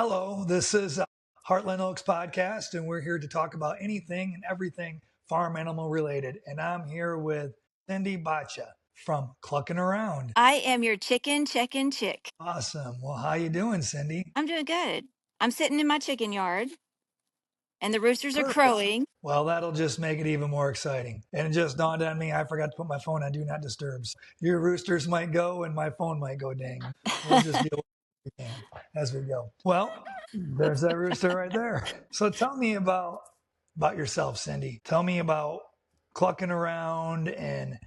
Hello, this is Hartland Oaks Podcast, and we're here to talk about anything and everything farm animal related. And I'm here with Cindy Baca from Cluckin Around. I am your chicken check-in chick. Awesome. Well, how you doing, Cindy? I'm doing good. I'm sitting in my chicken yard, and the roosters are Perfect. crowing. Well, that'll just make it even more exciting. And it just dawned on me, I forgot to put my phone on Do Not Disturb. So your roosters might go and my phone might go ding. We'll just deal with it as we go. Well, there's that rooster right there. So tell me about yourself, Cindy. Tell me about clucking around and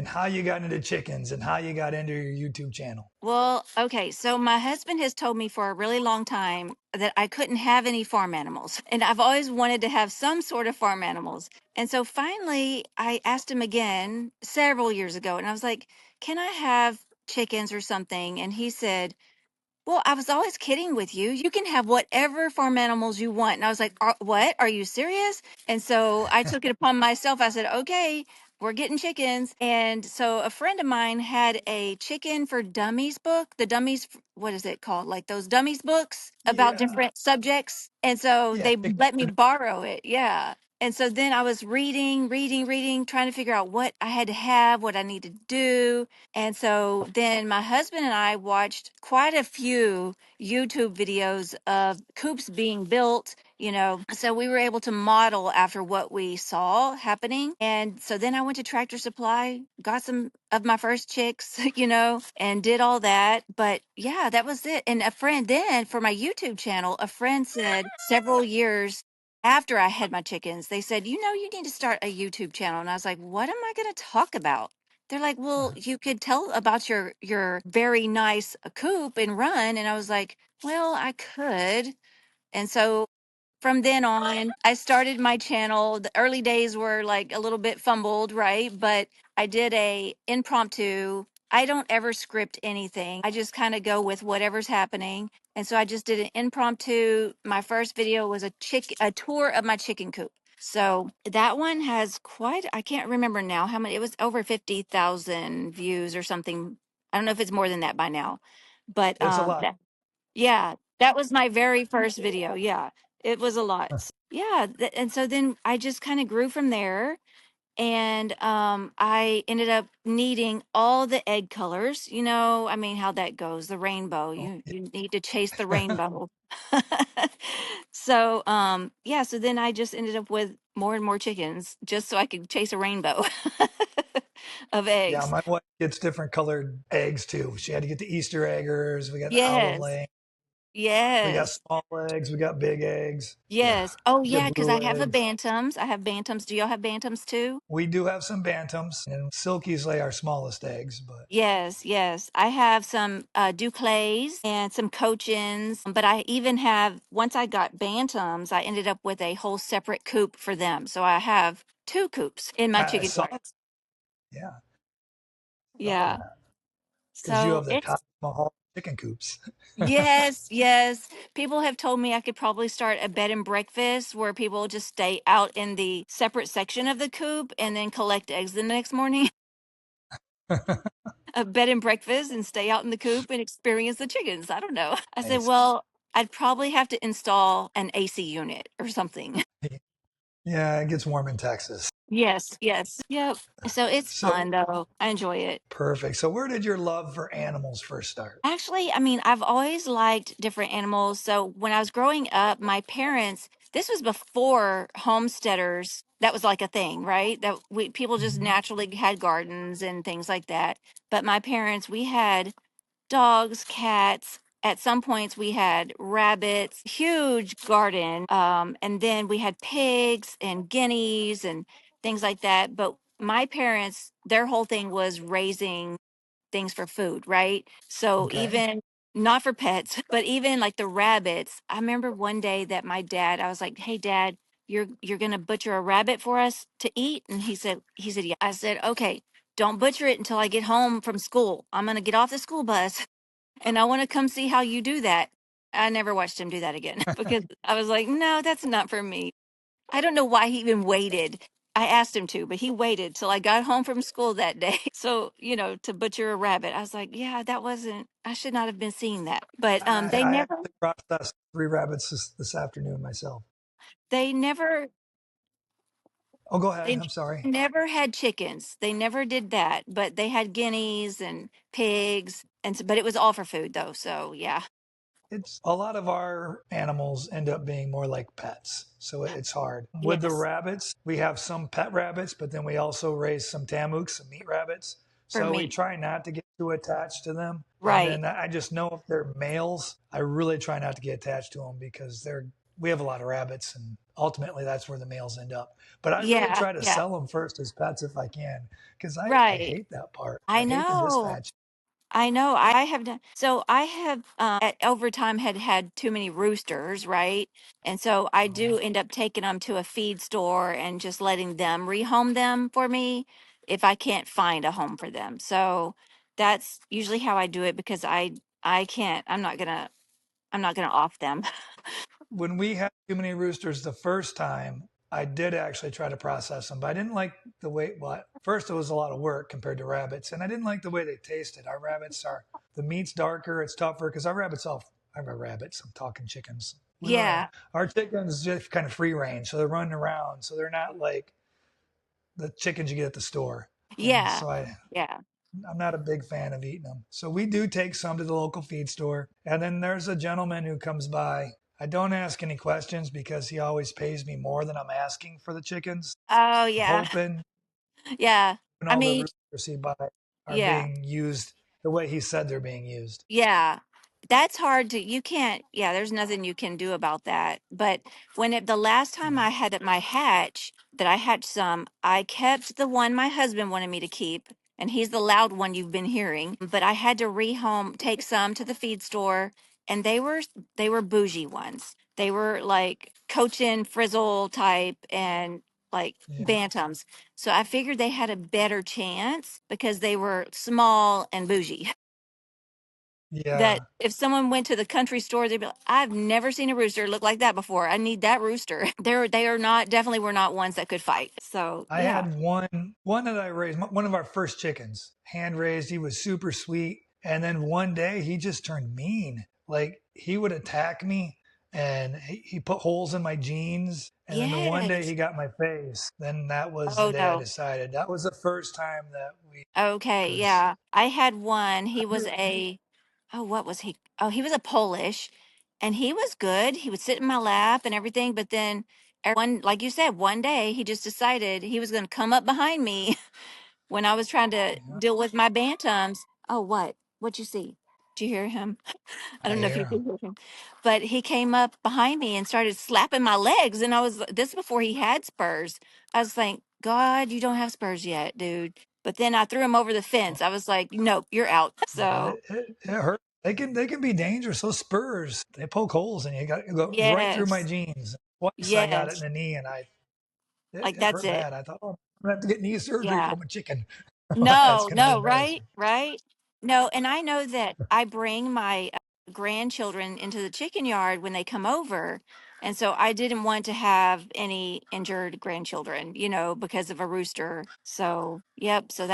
how you got into chickens and how you got into your YouTube channel. Well, okay, so my husband has told me for a really long time that I couldn't have any farm animals. And I've always wanted to have some sort of farm animals. And so finally, I asked him again several years ago, and I was like, can I have chickens or something? And he said, well, I was always kidding with you. You can have whatever farm animals you want. And I was like, what? Are you serious? And so I took it upon myself. I said, okay, we're getting chickens. And so a friend of mine had a chicken for dummies book. The dummies, what is it called? Like those dummies books about Yeah. different subjects. And so Yeah. they let me borrow it. Yeah. And so then I was reading, trying to figure out what I had to have, what I need to do. And so then my husband and I watched quite a few YouTube videos of coops being built, so we were able to model after what we saw happening. And so then I went to Tractor Supply, got some of my first chicks, and did all that. But yeah, that was it. And a friend then for my YouTube channel, a friend said several years after I had my chickens, they said, you need to start a YouTube channel. And I was like, what am I going to talk about? They're like, well, you could tell about your very nice coop and run. And I was like, well, I could. And so from then on, I started my channel. The early days were like a little bit fumbled, right? But I did a impromptu. I don't ever script anything. I just kind of go with whatever's happening. And so I just did an impromptu. My first video was a tour of my chicken coop. So that one has I can't remember now how many, it was over 50,000 views or something. I don't know if it's more than that by now, but It's a lot. yeah, that was my very first video. Yeah, it was a lot. Yeah, and so then I just kind of grew from there, and I ended up needing all the egg colors. I mean how that goes, the rainbow. Oh, You need to chase the yeah. rainbow. So yeah, so then I just ended up with more and more chickens just so I could chase a rainbow of Yeah, eggs. my wife gets different colored eggs too. She had to get the Easter eggers. We got the olive Yes. laying. We got Yes. small eggs. We got big eggs. Yeah, Yes. Oh, we get yeah, because blue I have a eggs. bantams. I have bantams. Do y'all have bantams too? We do have some bantams, and silkies lay our smallest eggs. But Yes, yes. I have some Duclays and some Cochins, but I even have, once I got bantams, I ended up with a whole separate coop for them. So I have two coops in my I chicken saw, yard. yeah, saw Yeah. that because you So have the it's, Taj Mahal chicken coops. yes, yes. People have told me I could probably start a bed and breakfast where people just stay out in the separate section of the coop and then collect eggs the next morning. A bed and breakfast and stay out in the coop and experience the chickens. I don't know. I said, Nice. well, I'd probably have to install an AC unit or something. Yeah, it gets warm in Texas. Yes, yes. Yep. So it's So fun though. I enjoy it. perfect. So where did your love for animals first start? Actually, I mean, I've always liked different animals. So when I was growing up, my parents, this was before homesteaders. That was like a thing, right? That people just Mhm. naturally had gardens and things like that. But my parents, we had dogs, cats. At some points, we had rabbits, huge garden. And then we had pigs and guineas and things like that. But my parents, their whole thing was raising things for food, right? So Okay. even not for pets, but even like the rabbits. I remember one day that I was like, "Hey dad, you're going to butcher a rabbit for us to eat?" And he said, "Yeah." I said, "Okay, don't butcher it until I get home from school. I'm going to get off the school bus and I want to come see how you do that." I never watched him do that again because I was like, "No, that's not for me." I don't know why he even waited. I asked him to, but he waited till I got home from school that day. So, to butcher a rabbit. I was like, yeah, I should not have been seeing that. But they I never, actually processed. 3 rabbits this afternoon myself. They never Oh, go ahead. they I'm sorry. never had chickens. They never did that, but they had guineas and pigs, and but it was all for food though. So yeah. It's a lot of our animals end up being more like pets. So it's hard. With the Yes, rabbits, we have some pet rabbits, but then we also raise some tamuks, some meat rabbits. for So we me. try not to get too attached to them. And Right. then I just know if they're males, I really try not to get attached to them because we have a lot of rabbits and ultimately that's where the males end up. But I really Yeah, try to yeah. sell them first as pets if I can because I Right. hate that part. I I hate the know. dispatch. I know. I have done. So I have over time had too many roosters, right? And so I do Oh. end up taking them to a feed store and just letting them rehome them for me if I can't find a home for them. So that's usually how I do it because I can't. I'm not gonna off them. When we had too many roosters the first time, I did actually try to process them, but I didn't like the way. Well, first it was a lot of work compared to rabbits, and I didn't like the way they tasted. Our rabbits are the meat's darker, it's tougher because our rabbits all. I'm a rabbits. I'm talking chickens. We run Yeah. our chickens just kind of free range, so they're running around, so they're not like the chickens you get at the store. And Yeah. so Yeah. I'm not a big fan of eating them. So we do take some to the local feed store. And then there's a gentleman who comes by. I don't ask any questions because he always pays me more than I'm asking for the chickens. Oh I'm yeah. hoping Yeah. I all the mean, roosters he buy are yeah. being used the way he said they're being used. Yeah. That's hard to you can't yeah, there's nothing you can do about that. But the last time Yeah. I had at my hatch that I hatched some, I kept the one my husband wanted me to keep, and he's the loud one you've been hearing. But I had to rehome take some to the feed store, and they were bougie ones. They were like Cochin Frizzle type and like Yeah. bantams. So I figured they had a better chance because they were small and bougie. That Yeah. if someone went to the country store, they'd be like, I've never seen a rooster look like that before. I need that rooster. They are not definitely were not ones that could fight. So I yeah. had one that I raised, one of our first chickens, hand raised. He was super sweet, and then one day he just turned mean. Like he would attack me, and he put holes in my jeans. And then the one day Yes. he got my face, then that was the Oh day I no. decided. That was the first time that we, Okay, because yeah. I had one. He was a oh, what was he? Oh, he was a Polish and he was good. He would sit in my lap and everything, but then one like you said, one day he just decided he was going to come up behind me when I was trying to deal with my bantams. Oh, what? What'd you see? Did you hear him? I I don't know if you hear could him. hear him, but he came up behind me and started slapping my legs. And I was this before he had spurs. I was like, God, you don't have spurs yet, dude. But then I threw him over the fence. I was like, nope, you're out. Yeah, So it hurt. They can be dangerous. Those spurs, they poke holes, and you got to go right through my yes, jeans. Twice I got it in yes, the knee, and like it that's hurt it. bad. I thought, oh, I'm gonna have to get knee surgery Yeah. from a chicken. That's No, gonna be no, right, embarrassing. right. No, and I know that I bring my grandchildren into the chicken yard when they come over. And so I didn't want to have any injured grandchildren, because of a rooster. So, yep. So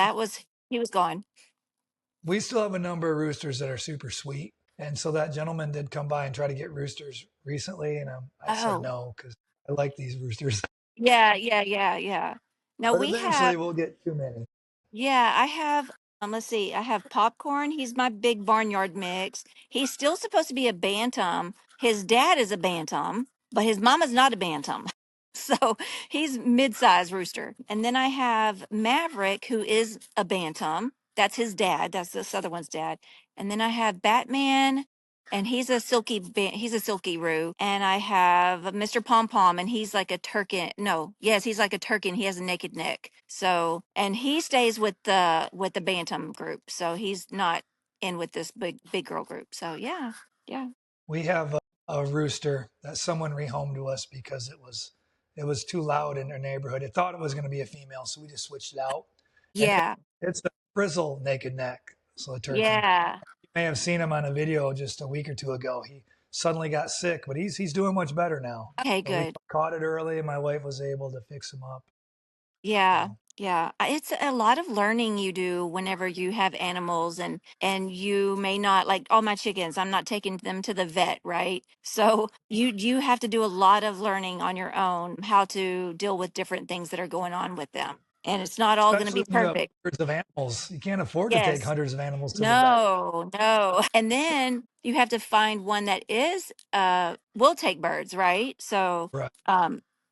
he was gone. We still have a number of roosters that are super sweet, and so that gentleman did come by and try to get roosters recently, and I said Oh, no because I like these roosters. yeah, yeah, yeah, yeah. No, But we have. eventually we'll get too many. Yeah, I have, let's see, I have Popcorn. He's my big barnyard mix. He's still supposed to be a bantam. His dad is a bantam, but his mama's not a bantam. So he's mid-sized rooster. And then I have Maverick, who is a bantam. That's his dad. That's this other one's dad. And then I have Batman, and he's a silky roo. And I have Mr. Pom Pom, and he's like a turkin. No, yes, he's like a turkin. He has a naked neck. So, and he stays with the bantam group. So he's not in with this big girl group. So yeah, yeah, We have a rooster that someone rehomed to us because it was too loud in their neighborhood. It thought it was going to be a female, so we just switched it out. And yeah, it's a frizzle naked neck, so a turkin. yeah. You may have seen him on a video just a week or two ago. He suddenly got sick, but he's doing much better now. Okay, But we good. caught it early, and my wife was able to fix him up. Yeah. So. Yeah, it's a lot of learning you do whenever you have animals, and you may not like all my chickens. I'm not taking them to the vet, right? So you have to do a lot of learning on your own how to deal with different things that are going on with them. And it's not all going to Especially be when you have perfect. hundreds of animals. You can't afford to take Yes. hundreds of animals to the vet. No, no. And then you have to find one that is will take birds, right? So Right.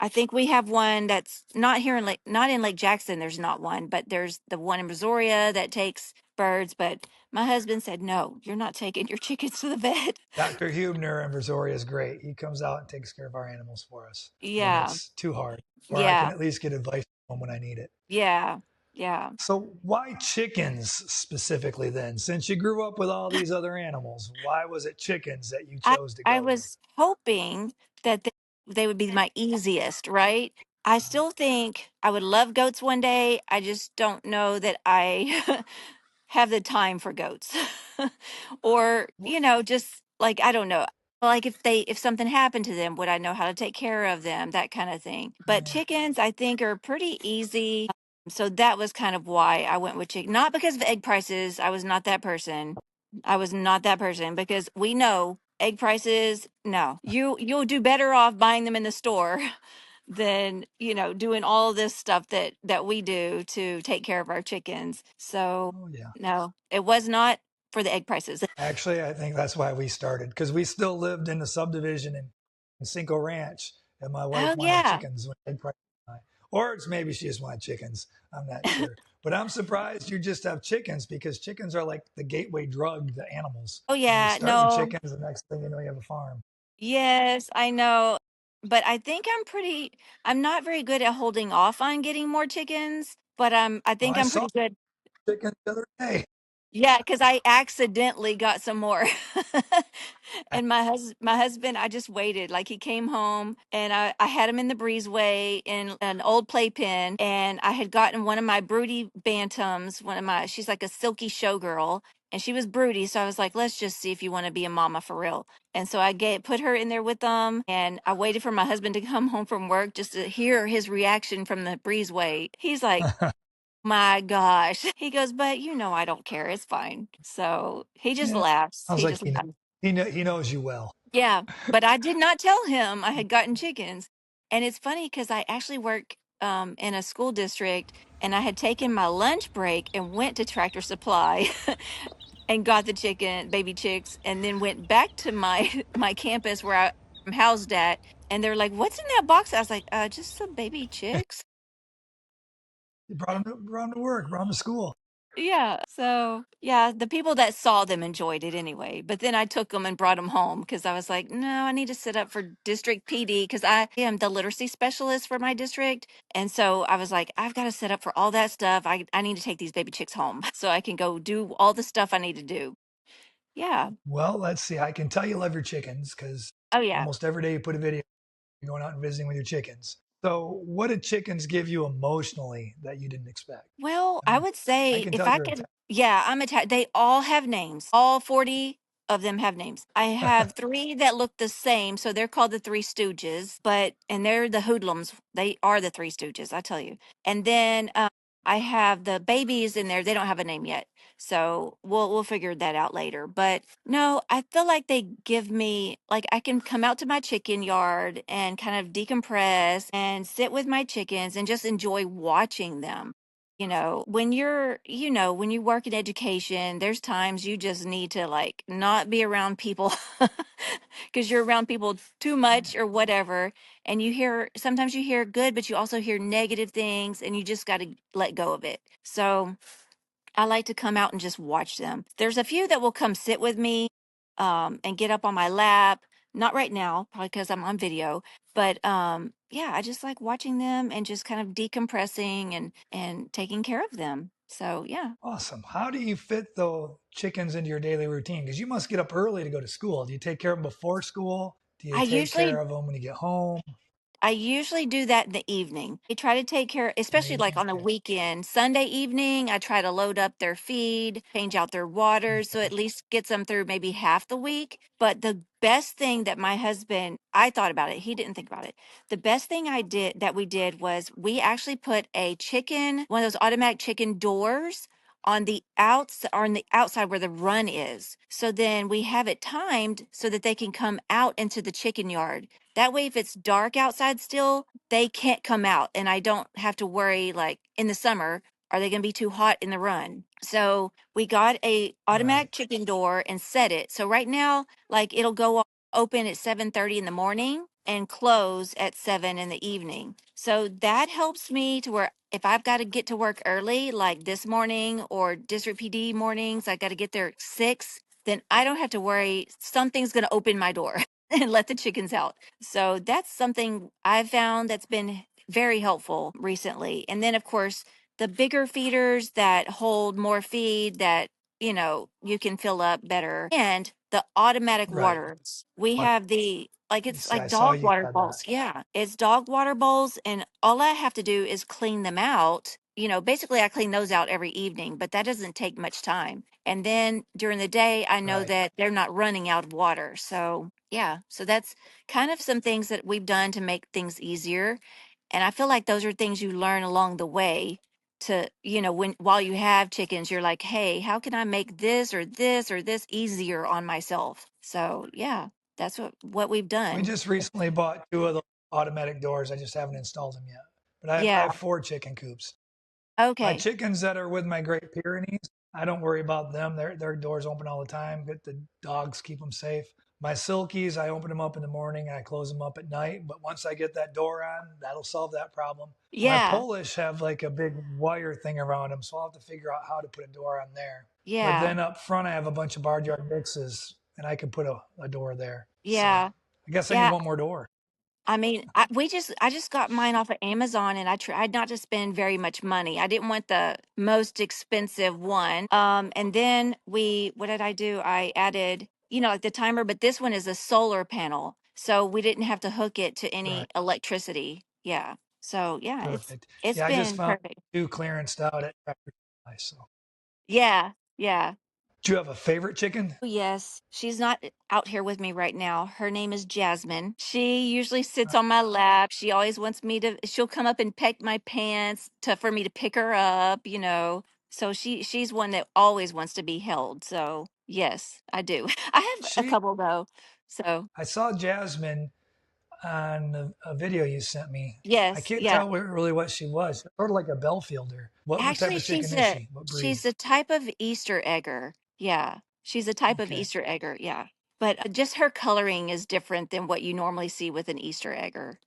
I think we have one that's not here in not in Lake Jackson, there's not one, but there's the one in Missouri that takes birds. But my husband said, no, you're not taking your chickens to the vet. Dr. Hubner in Missouri is great. He comes out and takes care of our animals for us when Yeah, it's too hard, or I can yeah, at least get advice from him when I need it. yeah, yeah. So, why chickens specifically then? Since you grew up with all these other animals, why was it chickens that you I chose to I go with? was hoping that they would be my easiest, right? I still think I would love goats one day. I just don't know that I have the time for goats. Or, Well, just like I don't know. Like if something happened to them, would I know how to take care of them? That kind of thing. But chickens I think are pretty easy. So that was kind of why I went with chicken. Not because of egg prices. I was not that person. I was not that person because we know egg prices, no. You'll do better off buying them in the store than, doing all this stuff that we do to take care of our chickens. So, oh yeah. no, it was not for the egg prices. Actually, I think that's why we started because we still lived in the subdivision in Cinco Ranch, and my Oh wife wanted yeah. chickens when egg prices were high. Or it's maybe she just wanted chickens. I'm not sure. But I'm surprised you just have chickens because chickens are like the gateway drug to animals. Oh And you yeah. start with No. chickens, the next thing you know, you have a farm. Yes, I know. But I think I'm not very good at holding off on getting more chickens, but I Oh, think I I'm saw pretty good. chickens the other day. Yeah, because I accidentally got some more. And my husband, I just waited. Like he came home and I had him in the breezeway in an old playpen, and I had gotten one of my broody bantams, she's like a silky showgirl, and she was broody. So I was like, let's just see if you want to be a mama for real. And so put her in there with them, and I waited for my husband to come home from work just to hear his reaction from the breezeway. He's like, my gosh. He goes, but I don't care. It's fine. So he just Yeah. laughs. I was He like, just laughs. he knows you well. Yeah. But I did not tell him I had gotten chickens. And it's funny because I actually work in a school district, and I had taken my lunch break and went to Tractor Supply and got the baby chicks, and then went back to my my campus where I'm housed at. And they're like, what's in that box? I was like, just some baby chicks. You brought him to work, brought him to school. Yeah. So, yeah, the people that saw them enjoyed it anyway. But then I took them and brought them home because I was like, no, I need to sit up for district PD because I am the literacy specialist for my district. And so I was like, I've got to sit up for all that stuff. I need to take these baby chicks home so I can go do all the stuff I need to do. Yeah. Well, let's see. I can tell you love your chickens because Oh, yeah. almost every day you put a video, you're going out and visiting with your chickens. So, what did chickens give you emotionally that you didn't expect? Well, I I mean, would I say can if tell I you're could, yeah, I'm attached. They all have names. All 40 of them have names. I have attached. three that look the same, so they're called the Three Stooges, and they're the hoodlums. They are the Three Stooges, I tell you. And then I have the babies in there. They don't have a name yet. So we'll figure that out later. But no, I feel like they give me like I can come out to my chicken yard and kind of decompress and sit with my chickens and just enjoy watching them. When you work in education, there's times you just need to like not be around people because you're around people too much or whatever. And sometimes you hear good, but you also hear negative things, and you just got to let go of it. So I like to come out and just watch them. There's a few that will come sit with me and get up on my lap. Not right now, probably because I'm on video. But yeah, I just like watching them and just kind of decompressing and taking care of them. So yeah. Awesome. How do you fit the chickens into your daily routine? Because you must get up early to go to school. Do you take care of them before school? Do you I take care usually of them when you get home? I usually do that in the evening. I try to take care, In the especially like evening? on the Okay. weekend, Sunday evening, I try to load up their feed, change out their waters, so Okay. at least gets them through maybe half the week. But the best thing that my husband, I thought about it, he didn't think about it. The best thing that we did was we actually put a chicken, one of those automatic chicken doors on the outs or on the outside where the run is. So then we have it timed so that they can come out into the chicken yard. That way, if it's dark outside still, they can't come out. And I don't have to worry, like in the summer, are they going to be too hot in the run? So we got a Right. automatic chicken door and set it. So right now, like it'll open at 7:30 in the morning and close at 7 in the evening. So that helps me to where if I've got to get to work early, like this morning or district PD mornings, I got to get there at 6, then I don't have to worry something's going to open my door and let the chickens out. So that's something I've found that's been very helpful recently. And then, of course, the bigger feeders that hold more feed that, you can fill up better. And the automatic Right. waters. We What? have like You it's see, like I saw dog you water had that. bowls. Yeah. It's dog water bowls. And all I have to do is clean them out. Basically I clean those out every evening, but that doesn't take much time. And then during the day, I know Right. that they're not running out of water. So, yeah. So that's kind of some things that we've done to make things easier. And I feel like those are things you learn along the way to, while you have chickens, you're like, hey, how can I make this or this or this easier on myself? So, yeah, that's what we've We done. just recently bought two of the automatic doors. I just haven't installed them yet. But I Yeah. have four chicken coops. My Okay. chickens that are with my Great Pyrenees, I don't worry about them. Their doors open all the time. But the dogs keep them safe. My silkies, I open them up in the morning and I close them up at night. But once I get that door on, that'll solve that problem. My Yeah. Polish have like a big wire thing around them, so I'll have to figure out how to put a door on there. But Yeah. then up front, I have a bunch of barnyard mixes, and I can put a door there. So Yeah. I guess I need Yeah. one more door. I mean, I just got mine off of Amazon, and I tried not to spend very much money. I didn't want the most expensive one. And then what did I do? I added, like the timer, but this one is a solar panel, so we didn't have to hook it to any Right. electricity. Yeah. So yeah, Perfect. it's Yeah, I just been found perfect. two clearanced out at Tractor Supply. So, Yeah. Yeah. do you have a favorite chicken? Oh, yes, she's not out here with me right now. Her name is Jasmine. She usually sits on my lap. She always wants me to, she'll come up and peck my pants for me to pick her up. So she's one that always wants to be held. So, yes, I do. I have a She, couple though. So, I saw Jasmine on a video you sent me. I yes, can't yeah. tell really what she was. Sort of like a Belfielder. What type Actually, of chicken she's is a she? What breed? she's a type of Easter egger. Yeah. She's a type of Okay. Easter egger. Yeah. But just her coloring is different than what you normally see with an Easter egger.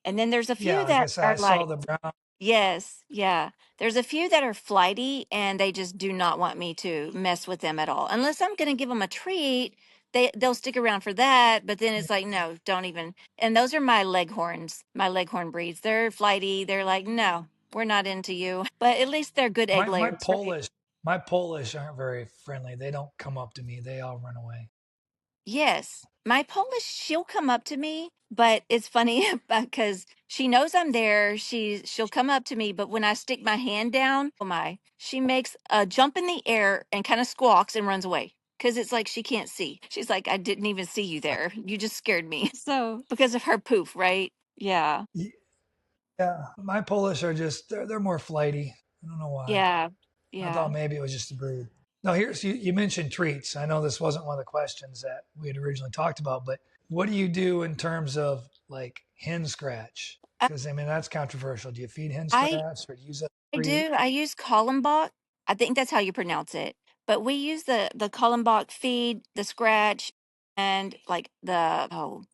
And then there's a Yeah, few like I that said, are I saw like, the brown. yes, yeah. There's a few that are flighty and they just do not want me to mess with them at all. Unless I'm going to give them a treat, they'll stick around for that, but then Yeah. it's like, no, don't even. And those are my leghorns, my leghorn breeds. They're flighty. They're like, no, we're not into you. But at least they're good egg My layers, right? Polish, my Polish aren't very friendly. They don't come up to me. They all run away. Yes. My Polish, she'll come up to me, but it's funny because she knows I'm there. She'll come up to me, but when I stick my hand down, oh my, she makes a jump in the air and kind of squawks and runs away. Cause it's like she can't see. She's like, I didn't even see you there. You just scared me. So because of her poof, right? Yeah. Yeah, my Polish are just they're more flighty. I don't know why. Yeah. I Yeah. thought maybe it was just a breed. Now here's you mentioned treats. I know this wasn't one of the questions that we had originally talked about, but what do you do in terms of like hen scratch? Because I mean that's controversial. Do you feed hen I scratch or do you use that I treat? do. I use Kallenbach. I think that's how you pronounce it. But we use the Kallenbach feed, the scratch, and like the oh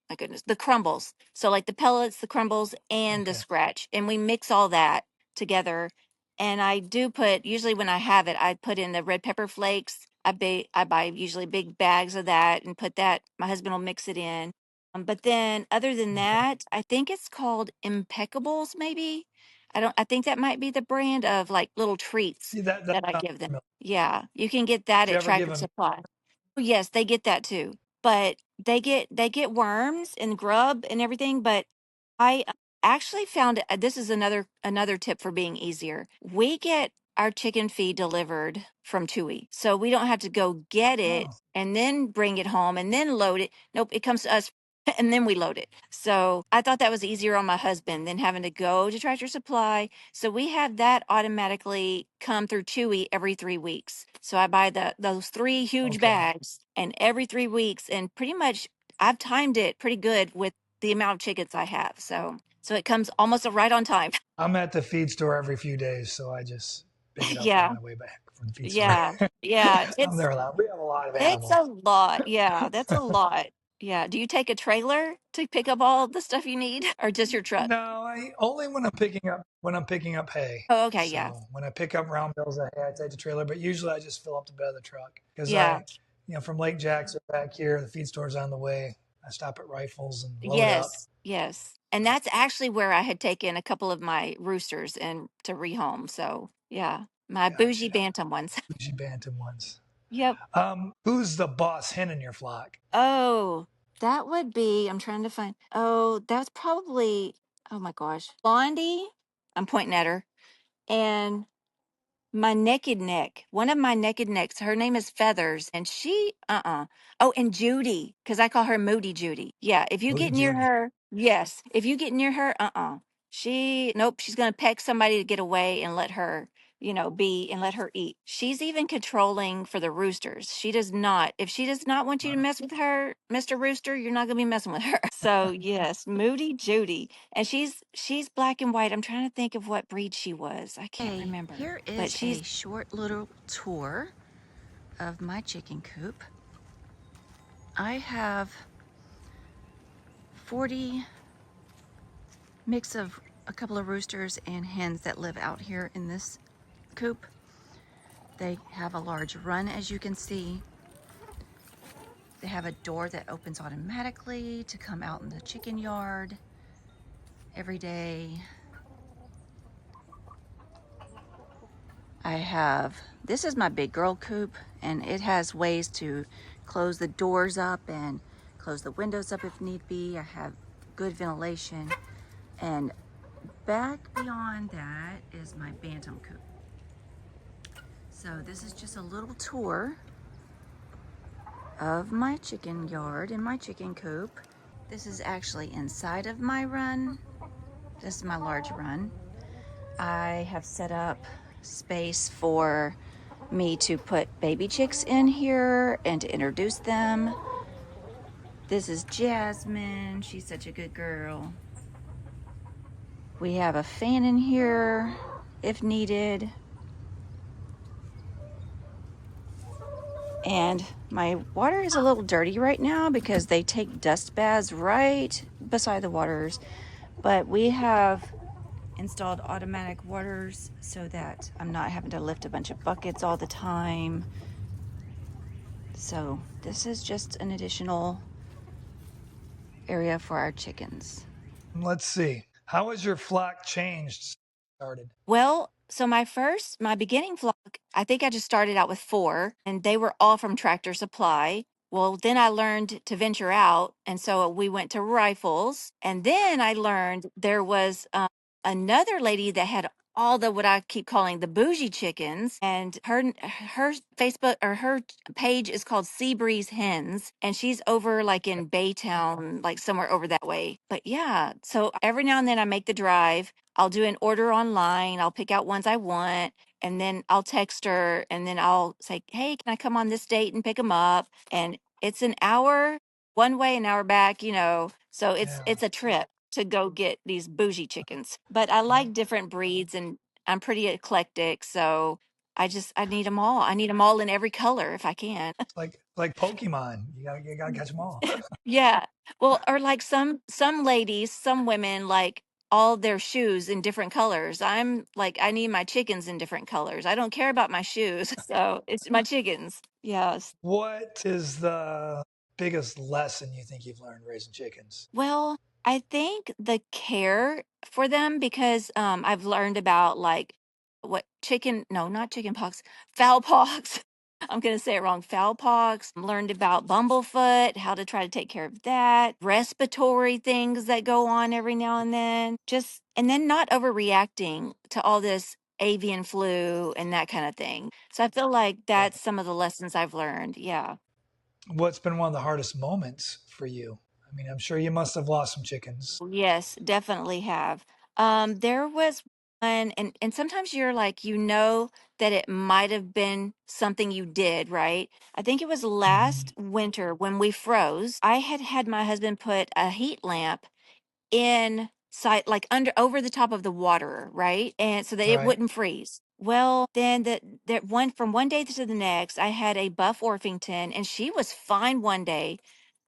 my goodness, the crumbles. So like the pellets, the crumbles, and the Okay. scratch, and we mix all that together. And I do put usually when I have it, I put in the red pepper flakes. I buy usually big bags of that and put that. My husband will mix it in. But then other than Okay. that, I think it's called Impeccables, maybe. I think that might be the brand of like little treats See that that I sounds give them. familiar. Yeah, you can get that Do you at ever give Tractor them? Supply. Oh, yes, they get that too. but they get worms and grub and everything. But I actually found this is another tip for being easier. We get our chicken feed delivered from Chewy, so we don't have to go get it Oh, and then bring it home and then load it. Nope, it comes to us and then we load it. So I thought that was easier on my husband than having to go to Tractor Supply. So we have that automatically come through Chewy every 3 weeks. So I buy those three huge okay. bags, and every 3 weeks, and pretty much I've timed it pretty good with the amount of chickens I have. So it comes almost right on time. I'm at the feed store every few days, so I just pick it up on Yeah. my way back from the feed store. Yeah. Yeah. I'm there a lot. We have a lot of It's a animals. lot. Yeah, that's a lot. Yeah. Do you take a trailer to pick up all the stuff you need or just your truck? No, I only when I'm picking up hay. Oh, okay. Yeah. So when I pick up round bales of hay, I take the trailer. But usually I just fill up the bed of the truck because Yeah. from Lake Jackson back here, the feed store's on the way. I stop at Rifles and load up. Yes. Yes. And that's actually where I had taken a couple of my roosters and to rehome. So yeah, my bougie Gotcha. bantam ones. Bougie bantam ones. Yep. Who's the boss hen in your flock? Oh, that would be, I'm trying to find, oh, that's probably, oh my gosh, Blondie. I'm pointing at her. And my naked neck, one of my naked necks, her name is Feathers, and oh, and Judy, because I call her Moody Judy. Yeah, if you Moody get near Judy. her, yes, if you get near her, nope, she's gonna peck somebody to get away and let her, be and let her eat. She's even controlling for the roosters. She does not, if she does not want you to Wow. mess with her, Mr. Rooster, you're not gonna be messing with her. So yes, Moody Judy. And she's black and white. I'm trying to think of what breed she was. I can't remember. Here But is she's a short little tour of my chicken coop. I have 40 mix of a couple of roosters and hens that live out here in this coop. They have a large run, as you can see. They have a door that opens automatically to come out in the chicken yard every day. This is my big girl coop, and it has ways to close the doors up and close the windows up if need be. I have good ventilation. And back beyond that is my bantam coop. So this is just a little tour of my chicken yard and my chicken coop. This is actually inside of my run. This is my large run. I have set up space for me to put baby chicks in here and to introduce them. This is Jasmine. She's such a good girl. We have a fan in here if needed. And my water is a little dirty right now because they take dust baths right beside the waters. But we have installed automatic waters so that I'm not having to lift a bunch of buckets all the time. So this is just an additional area for our chickens. Let's see. How has your flock changed since you started? Well, so my beginning flock, I think I just started out with four, and they were all from Tractor Supply. Well, then I learned to venture out, and so we went to Rifles, and then I learned there was another lady that had all the what I keep calling the bougie chickens, and her Facebook or her page is called Seabreeze Hens, and she's over like in Baytown, like somewhere over that way. But yeah, so every now and then I make the drive. I'll do an order online. I'll pick out ones I want, and then I'll text her, and then I'll say, "Hey, can I come on this date and pick them up?" And it's an hour one way, an hour back. So it's Yeah. a trip to go get these bougie chickens. But I Yeah. like different breeds, and I'm pretty eclectic, so I need them all. I need them all in every color if I can. It's like Pokemon. You gotta catch them all. Yeah. Well, or like some ladies, some women like all their shoes in different colors. I'm like I need my chickens in different colors. I don't care about my shoes. So, it's my chickens. Yes. What is the biggest lesson you think you've learned raising chickens? Well, I think the care for them because I've learned about like what chicken no, not chicken pox, fowl pox. I'm going to say it wrong, fowl pox. Learned about bumblefoot, how to try to take care of that, respiratory things that go on every now and then. And then not overreacting to all this avian flu and that kind of thing. So I feel like Right. that's some of the lessons I've learned. Yeah. What's been one of the hardest moments for you? I mean, I'm sure you must have lost some chickens. Yes, definitely have. There was one, and sometimes you're like, that it might have been something you did, right? I think it was Mhm. last winter when we froze. I had had my husband put a heat lamp inside, like under over the top of the water, right? And so that it Right. wouldn't freeze. Well, then that one from one day to the next, I had a buff Orpington, and she was fine one day.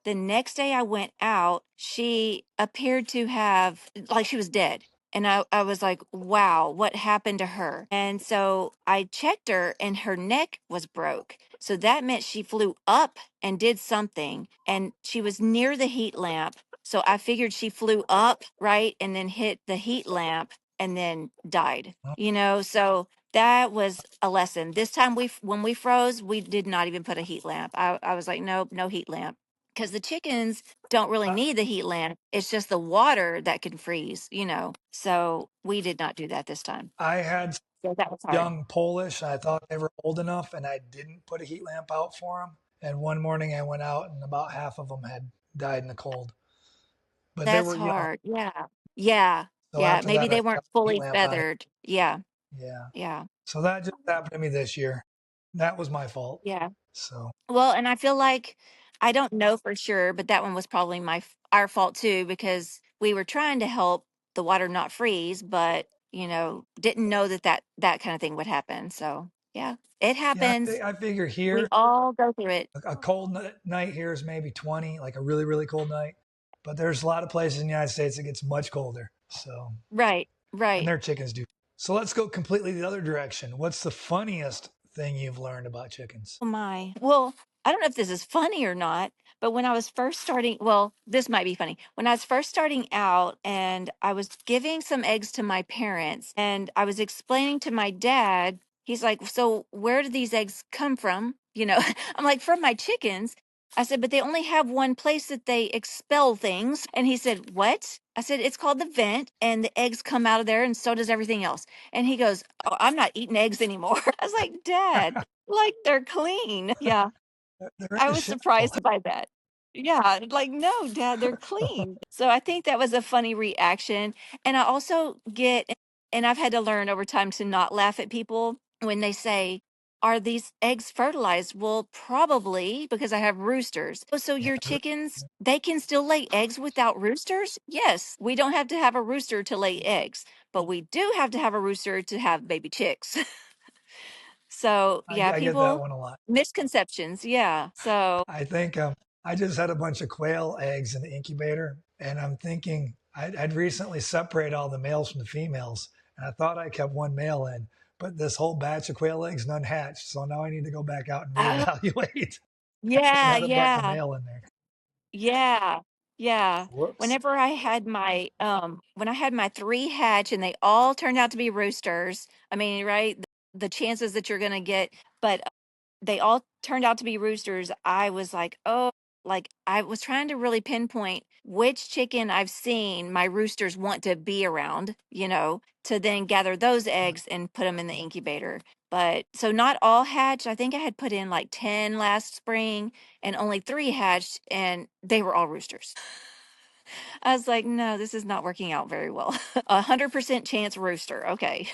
The next day I went out, she appeared to have, like, she was dead. And I was like, wow, what happened to her? And so I checked her and her neck was broke. So that meant she flew up and did something. And she was near the heat lamp. So I figured she flew up, right? And then hit the heat lamp and then died, Oh, So that was a lesson. This time when we froze, we did not even put a heat lamp. I was like, nope, no heat lamp because the chickens don't really I need the heat lamp. It's just the water that can freeze. So we did not do that this time. I had So that was hard. young Polish. I thought they were old enough, and I didn't put a heat lamp out for them. And one morning I went out, and about half of them had died in the cold. But they That's were young. hard. Yeah. Yeah. So Yeah. after Maybe that, I they got weren't the heat fully lamp on it. feathered. Yeah. Yeah. Yeah. So that just happened to me this year. That was my fault. Yeah. So Well, and I feel like I don't know for sure, but that one was probably our fault too because we were trying to help the water not freeze, but didn't know that kind of thing would happen. So yeah, it yeah, happens. I figure We here all go through it. a cold night here is maybe 20, like a really really cold night. But there's a lot of places in the United States that gets much colder. So Right. and Right. their chickens do. So let's go completely the other direction. What's the funniest thing you've learned about chickens? Oh my. Well, I don't know if this is funny or not, but when I was first starting, well, this might be funny. When I was first starting out and I was giving some eggs to my parents and I was explaining to my dad, he's like, "So where do these eggs come from?" I'm like, "From my chickens." I said, "But they only have one place that they expel things." And he said, "What?" I said, "It's called the vent and the eggs come out of there and so does everything else." And he goes, "Oh, I'm not eating eggs anymore." I was like, "Dad, like they're clean." Yeah. They're in I the was shell. surprised by that. Yeah, like, "No, Dad, they're clean." So I think that was a funny reaction. And I also and I've had to learn over time to not laugh at people when they say, "Are these eggs fertilized?" Well, probably because I have roosters. "Oh, so Yeah, your chickens, they can still lay eggs without roosters?" Yes, we don't have to have a rooster to lay eggs, but we do have to have a rooster to have baby chicks. So, yeah, I get that people one a lot. misconceptions. Yeah. So, I think I just had a bunch of quail eggs in the incubator, and I'm thinking I'd recently separated all the males from the females, and I thought I kept one male in, but this whole batch of quail eggs none hatched, so now I need to go back out and oh, reevaluate. So I yeah, had a bunch of yeah, male in there. yeah, yeah. Whoops. Whenever I had when I had my three hatch and they all turned out to be roosters, I mean, right? The chances that you're going to get, but they all turned out to be roosters. I was like, oh, like I was trying to really pinpoint which chicken I've seen my roosters want to be around, to then gather those Right. eggs and put them in the incubator. But so not all hatched. I think I had put in like 10 last spring and only three hatched, and they were all roosters. I was like, no, this is not working out very well. 100% chance rooster. Okay.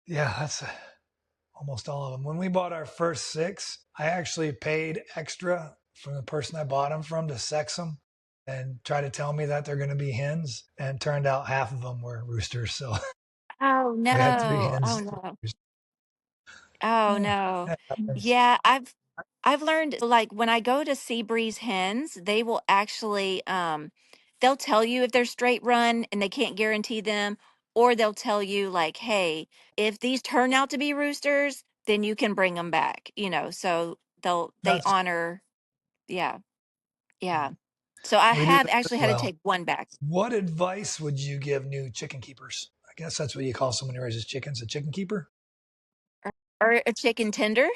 Yeah, that's almost all of them. When we bought our first six, I actually paid extra from the person I bought them from to sex them and try to tell me that they're going to be hens. And turned out half of them were roosters. So Oh we had three no. Oh hens. no. Oh Yeah, no. that happens. Yeah, I've learned like when I go to Seabreeze hens, they will actually they'll tell you if they're straight run and they can't guarantee them, or they'll tell you like, "Hey, if these turn out to be roosters, then you can bring them back." So they That's honor, yeah. Yeah. So I we do have that as actually had to well. take one back. What advice would you give new chicken keepers? I guess that's what you call someone who raises chickens, a chicken keeper. Or a chicken tender.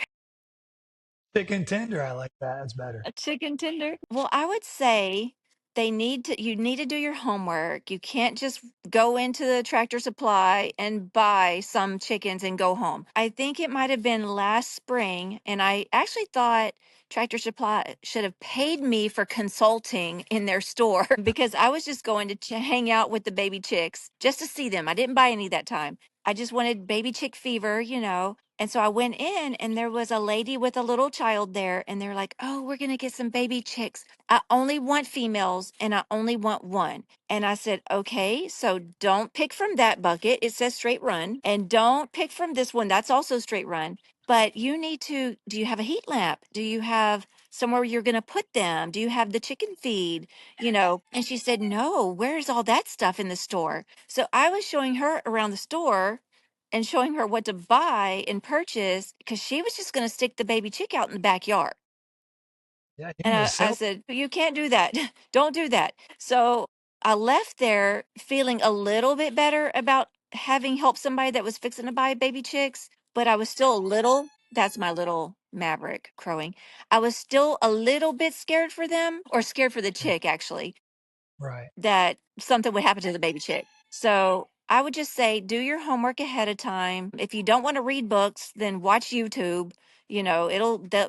Chicken tender, I like that. That's better. A chicken tender? Well, I would say you need to do your homework. You can't just go into the Tractor Supply and buy some chickens and go home. I think it might have been last spring, and I actually thought Tractor Supply should have paid me for consulting in their store because I was just going to hang out with the baby chicks just to see them. I didn't buy any that time. I just wanted baby chick fever, you know. And so I went in and there was a lady with a little child there and they're like, "Oh, we're going to get some baby chicks. I only want females and I only want one." And I said, "Okay, so don't pick from that bucket. It says straight run. And don't pick from this one. That's also straight run. But you need to, do you have a heat lamp? Do you have somewhere you're going to put them? Do you have the chicken feed?" You know, and she said, "No, where's all that stuff in the store?" So I was showing her around the store and showing her what to buy and purchase because she was just going to stick the baby chick out in the backyard. Yeah, you And need a I sale. said, "You can't do that. Don't do that." So I left there feeling a little bit better about having helped somebody that was fixing to buy baby chicks, but I was still a little, that's my little maverick crowing. I was still a little bit scared for them, or scared for the chick, actually, Right. that something would happen to the baby chick. So I would just say do your homework ahead of time. If you don't want to read books, then watch YouTube. You know,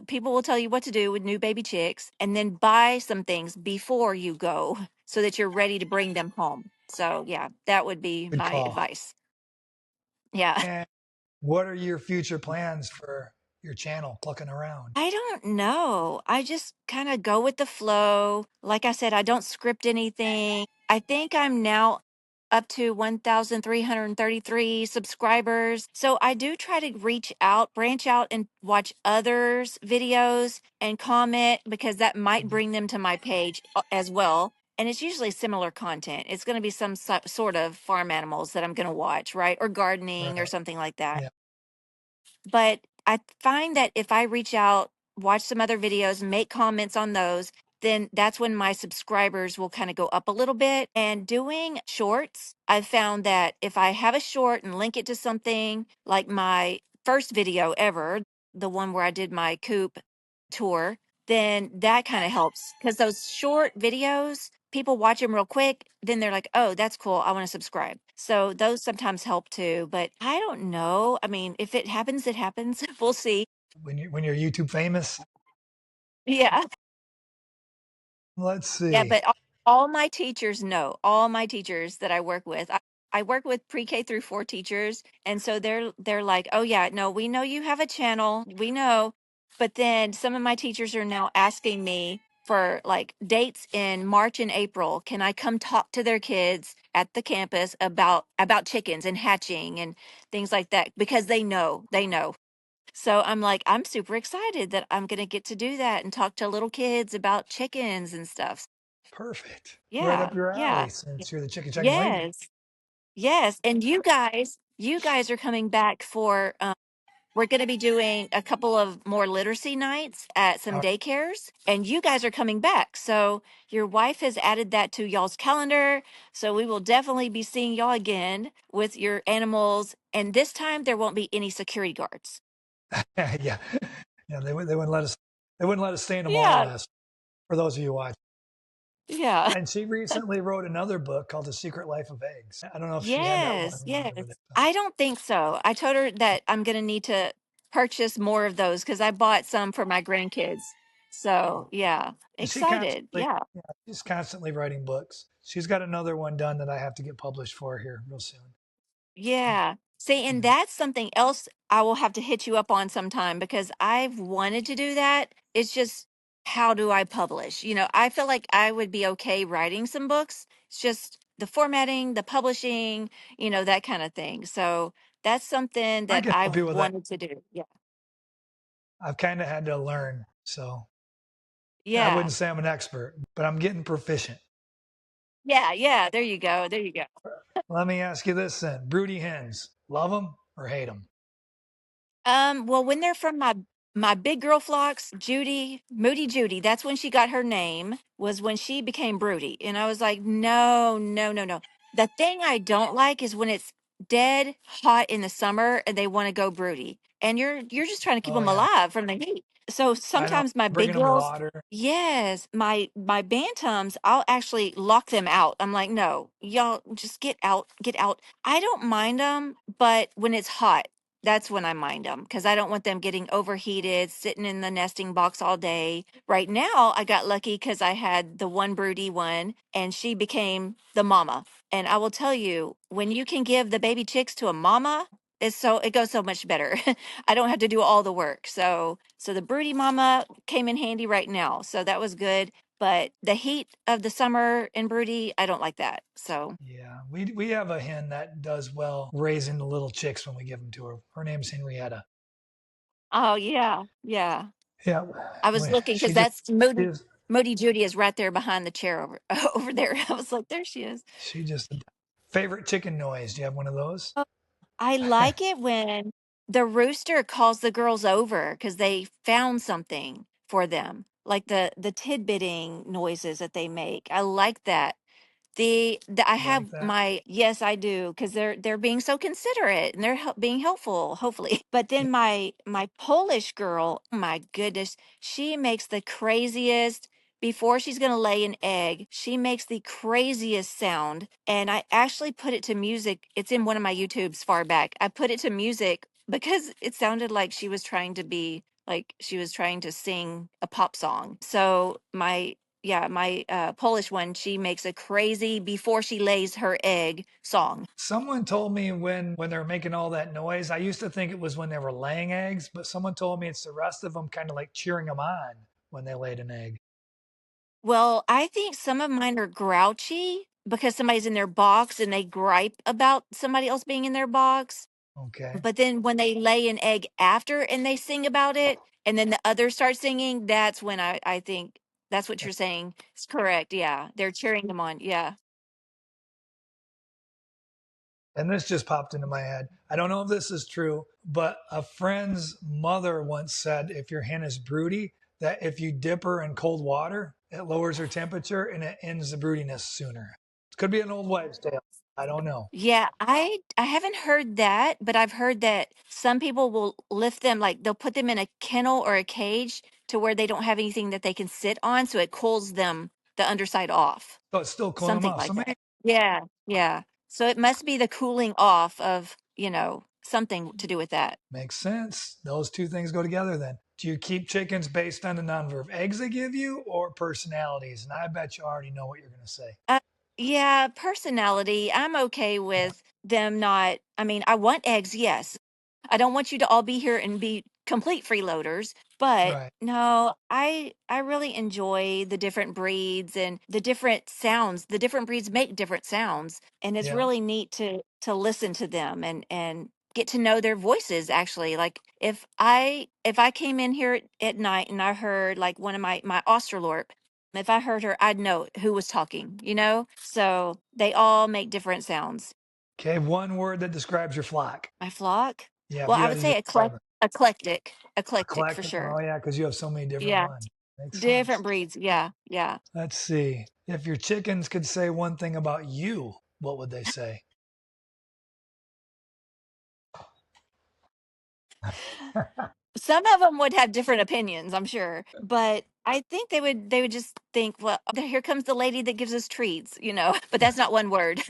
people will tell you what to do with new baby chicks, and then buy some things before you go so that you're ready to bring them home. So yeah, that would be Good my call. advice. Yeah. And what are your future plans for your channel, Clucking Around? I don't know. I just kind of go with the flow. Like I said, I don't script anything. I think I'm now up to 1,333 subscribers. So I do try to reach out, branch out, and watch others' videos and comment because that might bring them to my page as well. And it's usually similar content. It's going to be some sort of farm animals that I'm going to watch, right? Or gardening or Right. something like that. Yeah. But I find that if I reach out, watch some other videos, make comments on those, then that's when my subscribers will kind of go up a little bit. And doing shorts, I've found that if I have a short and link it to something like my first video ever, the one where I did my coop tour, then that kind of helps because those short videos, people watch them real quick. Then they're like, "Oh, that's cool. I want to subscribe." So those sometimes help too. But I don't know. I mean, if it happens, it happens. We'll see. When you're YouTube famous, Yeah. let's Yeah. see. But all my teachers know, all my teachers that I work with, I work with pre-K through 4 teachers. And so they're like, "Oh yeah, no, we know you have a channel. We know." But then some of my teachers are now asking me for like dates in March and April. Can I come talk to their kids at the campus about chickens and hatching and things like that? Because they know. So I'm like, I'm super excited that I'm gonna get to do that and talk to little kids about chickens and stuff. Perfect. Right Yeah, up your yeah. alley since you're the chicken checking lady. Yes. Yes. And you guys are coming back for we're going to be doing a couple of more literacy nights at some All daycares, and you guys are coming back. So your wife has added that to y'all's calendar. So we will definitely be seeing y'all again with your animals. And this time there won't be any security guards. right. Yeah. Yeah. They wouldn't let us. They wouldn't let us stay in the mall Yeah. last. For those of you watching. Yeah. And she recently wrote another book called The Secret Life of Eggs. I don't know if she had that one Yes. on Yes. there, but I don't think so. I told her that I'm going to need to purchase more of those because I bought some for my grandkids. So, yeah, she excited. constantly, Yeah. yeah, she's constantly writing books. She's got another one done that I have to get published for here real soon. Yeah. See, and Yeah. that's something else I will have to hit you up on sometime because I've wanted to do that. It's just, how do I publish? You know, I feel like I would be okay writing some books. It's just the formatting, the publishing, that kind of thing. So that's something I that can help I've you with that. wanted to do. Yeah. I've kind of had to learn. So I Yeah. wouldn't say I'm an expert, but I'm getting proficient. Yeah. Yeah. There you go. There you go. Let me ask you this then. Broody hens, love them or hate them? Well, when they're from my big girl flocks, Moody Judy, that's when she got her name, was when she became broody. And I was like, no, no, no, no. The thing I don't like is when it's dead hot in the summer and they want to go broody. And you're just trying to keep Oh them yeah, alive from the heat. So I know. sometimes my Bringing big them girls, water. yes, my bantams, I'll actually lock them out. I'm like, no, y'all just get out, get out. I don't mind them, but when it's hot, that's when I mind them because I don't want them getting overheated, sitting in the nesting box all day. Right now, I got lucky because I had the one broody one, and she became the mama. And I will tell you, when you can give the baby chicks to a mama, it goes so much better. I don't have to do all the work. So the broody mama came in handy right now. So that was good. But the heat of the summer in broody, I don't like that. So Yeah, we have a hen that does well raising the little chicks when we give them to her. Her name's Henrietta. oh yeah, yeah. Yeah, I was looking she because just that's Moody. is. Moody Judy is right there behind the chair over over there. I was like, there she is. She just favorite chicken noise. Do you have one of those? Oh, I like it when the rooster calls the girls over because they found something for them, like the tidbitting noises that they make. I like that. The I You like have that? my yes, I do because they're being so considerate and they're being helpful, hopefully. But Yeah. then my Polish girl, oh my goodness, she makes the craziest. Before she's gonna lay an egg, she makes the craziest sound, and I actually put it to music. It's in one of my YouTubes far back. I put it to music because it sounded like she was trying to be like she was trying to sing a pop song. So my Polish one, she makes a crazy before she lays her egg song. Someone told me when they're making all that noise. I used to think it was when they were laying eggs, but someone told me it's the rest of them kind of like cheering them on when they laid an egg. Well, I think some of mine are grouchy because somebody's in their box and they gripe about somebody else being in their box. Okay. But then when they lay an egg after and they sing about it, and then the others start singing, that's when I think that's what you're saying. It's correct. Yeah. They're cheering them on. Yeah. And this just popped into my head. I don't know if this is true, but a friend's mother once said if your hen is broody, that if you dip her in cold water, it lowers her temperature and it ends the broodiness sooner. It could be an old wives' tale. I don't know. Yeah, I haven't heard that, but I've heard that some people will lift them like they'll put them in a kennel or a cage to where they don't have anything that they can sit on, so it cools them the underside off. So it's still cooling them Something off. So like maybe that. Yeah, yeah. So it must be the cooling off of, something to do with that. makes sense. Those two things go together then. Do you keep chickens based on the number of eggs they give you or personalities? And I bet you already know what you're going to say. Uh, yeah, personality. I'm okay Yeah, with them not. I mean, I want eggs, yes. I don't want you to all be here and be complete freeloaders, but right. no, I really enjoy the different breeds and the different sounds. The different breeds make different sounds, and it's Yeah. really neat to listen to them and get to know their voices actually. Like if I came in here at night and I heard like one of my Australorp, if I heard her, I'd know who was talking. So they all make different sounds. Okay. One word that describes your flock. My flock? Yeah. If Well, you I had would to say describe it. eclectic. Eclectic for Eclectic. sure. Oh, yeah. Because you have so many different Yeah. ones. Makes sense. Different breeds. Yeah. Yeah. Let's see. If your chickens could say one thing about you, what would they say? Some of them would have different opinions, I'm sure, but I think they would just think, well, here comes the lady that gives us treats. But that's not one word.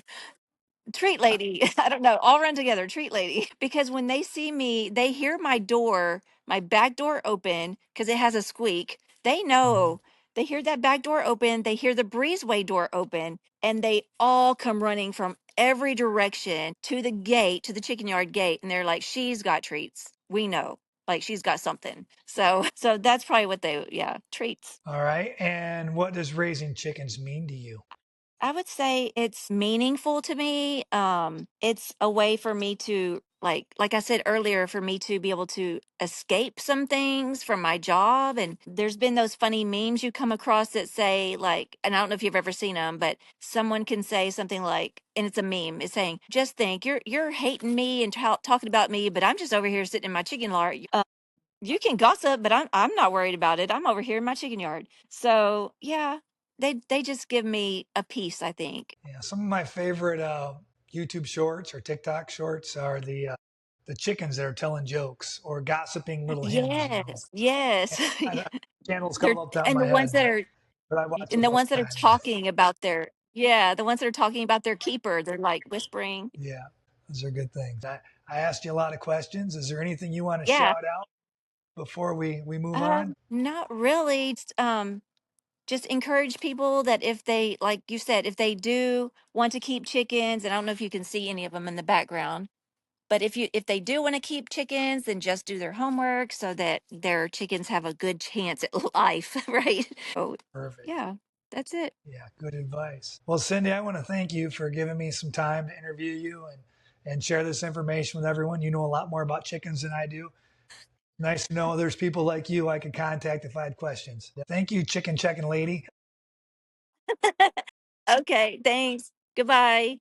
Treat lady. I don't know. All run together. Treat lady. Because when they see me, they hear my back door open because it has a squeak. They Mhm. know. They hear that back door open. They hear the breezeway door open, and they all come running from every direction to the gate, to the chicken yard gate. And they're like, she's got treats. We know. Like she's got something. So that's probably what yeah, treats. All right. And what does raising chickens mean to you? I would say it's meaningful to me. It's a way for me to like I said earlier, for me to be able to escape some things from my job. And there's been those funny memes you come across that say like, and I don't know if you've ever seen them, but someone can say something like, and it's a meme. It's saying, "Just think, you're hating me and talking about me, but I'm just over here sitting in my chicken yard. You can gossip, but I'm not worried about it. I'm over here in my chicken yard." So yeah, they just give me a piece, I think. Yeah. Some of my favorite YouTube shorts or TikTok shorts are the chickens that are telling jokes or gossiping little hens. Yes, yes. And channels They're, called off the top of and my the ones head, that are but I watch and them the all ones the that are time. talking about their yeah, the ones that are talking about their keeper, they're like whispering. Yeah, those are good things. I asked you a lot of questions. Is there anything you want to Yeah. shout out before we move on? Not really. Just encourage people that if they, like you said, if they do want to keep chickens, and I don't know if you can see any of them in the background, but if they do want to keep chickens, then just do their homework so that their chickens have a good chance at life, right? So Perfect. yeah, that's it. Yeah, good advice. Well, Cindy, I want to thank you for giving me some time to interview you and share this information with everyone. You know a lot more about chickens than I do. Nice to know there's people like you I could contact if I had questions. Thank you, chicken checking lady. Okay, thanks. Goodbye.